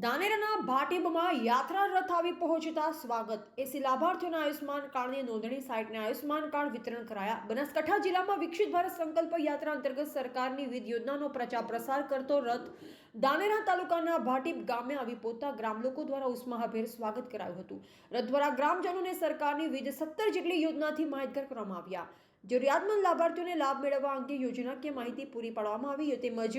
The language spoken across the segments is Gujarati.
ધાનેરાના ભાટીબમાં યાત્રા રથ આવી પહોંચતા સ્વાગત. એસી લાભાર્થીઓના આયુષ્માન કાર્ડની નોંધણી સાઇટને આયુષ્માન કાર્ડ વિતરણ કરાયા. બનાસકાંઠા જિલ્લામાં વિકસિત ભારત સંકલ્પ યાત્રા અંતર્ગત સરકારની વિવિધ યોજનાનો પ્રચાર પ્રસાર કરતો રથ ધાનેરા તાલુકાના ભાટીબ ગામે આવી પહોંચતા ગ્રામ લોકો દ્વારા ઉષ્માભેર સ્વાગત કરાયું હતું. રથ દ્વારા ગ્રામજનોને સરકારની વિવિધ 17 જેટલી યોજનાથી માહિતગાર કરવામાં આવ્યા. જરૂરિયાતમંદ લાભાર્થીઓને લાભ મેળવવા અંગે યોજનાકીય માહિતી પૂરી પાડવામાં આવી તેમજ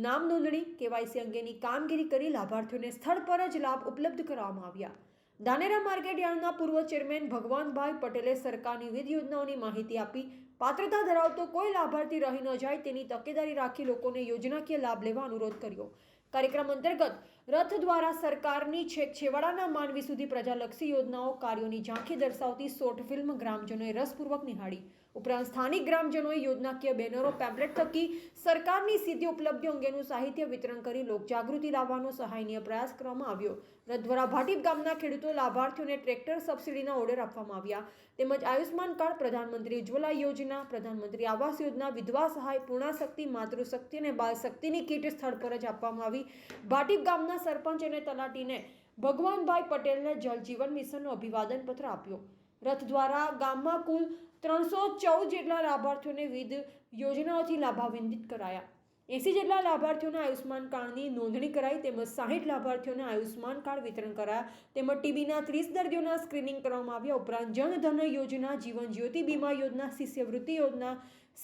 નામ નોંધણી કેવાયસી અંગેની કામગીરી કરી લાભાર્થીઓને સ્થળ પર જ લાભ ઉપલબ્ધ કરાવવામાં આવ્યા. ધાનેરા માર્કેટ યાર્ડના પૂર્વ ચેરમેન ભગવાનભાઈ પટેલે સરકારની વિવિધ યોજનાઓની માહિતી આપી પાત્રતા ધરાવતો કોઈ લાભાર્થી રહી ન જાય તેની તકેદારી રાખી લોકોને યોજનાકીય લાભ લેવા અનુરોધ કર્યો. કાર્યક્રમ અંતર્ગત રથ દ્વારા સરકારની છેક છેવાડાના માનવી સુધી પ્રજાલક્ષી યોજનાઓ કાર્યોની ઝાંખી દર્શાવતી શોર્ટ ફિલ્મ ગ્રામજનોએ રસપૂર્વક નિહાળી. ઉપરાંત સ્થાનિક ગ્રામજનોએ યોજનાકીય બેનરો પેમ્પલેટ થકી સરકારની સીધી ઉપલબ્ધિઓ અંગેનું સાહિત્ય વિતરણ કરી લોકજાગૃતિ લાવવાનો સહાયનીય પ્રયાસ કરવામાં આવ્યો. રથ દ્વારા ભાટીબ ગામના ખેડૂતો લાભાર્થીઓને ટ્રેક્ટર સબસિડીના ઓર્ડર આપવામાં આવ્યા તેમજ આયુષ્માન કાર્ડ, પ્રધાનમંત્રી ઉજ્જવલા યોજના, પ્રધાનમંત્રી આવાસ યોજના, વિધવા સહાય, પૂર્ણાશક્તિ, માતૃશક્તિ અને બાળશક્તિની કીટ સ્થળ પર જ આપવામાં આવી. ભાટીબ ગામના સરપંચ અને તલાટીને ભગવાનભાઈ પટેલને જલ જીવન મિશનનો અભિવાદન પત્ર આપ્યો. રથ દ્વારા ગામમાં કુલ 314 જેટલા લાભાર્થીઓને વિવિધ યોજનાઓથી લાભાન્વિત કરાયા. 80 જેટલા લાભાર્થીઓને આયુષ્માન કાર્ડની નોંધણી કરાઈ તેમજ 60 લાભાર્થીઓને આયુષ્માન કાર્ડ વિતરણ કરાયા તેમજ ટીબીના 30 દર્દીઓના સ્ક્રીનિંગ કરવામાં આવ્યા. ઉપરાંત જનધન યોજના, જીવન જ્યોતિ બીમા યોજના, શિષ્યવૃત્તિ યોજના,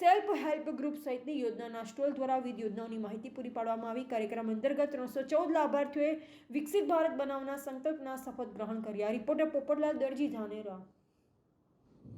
સેલ્ફ હેલ્પ ગ્રુપ સહિતની યોજનાના સ્ટોલ દ્વારા વિવિધ યોજનાઓની માહિતી પૂરી પાડવામાં આવી. કાર્યક્રમ અંતર્ગત 314 લાભાર્થીઓએ વિકસિત ભારત બનાવવાના સંકલ્પના શપથ ગ્રહણ કર્યા. રિપોર્ટર પોપટલાલ દરજી, ધાનેરા.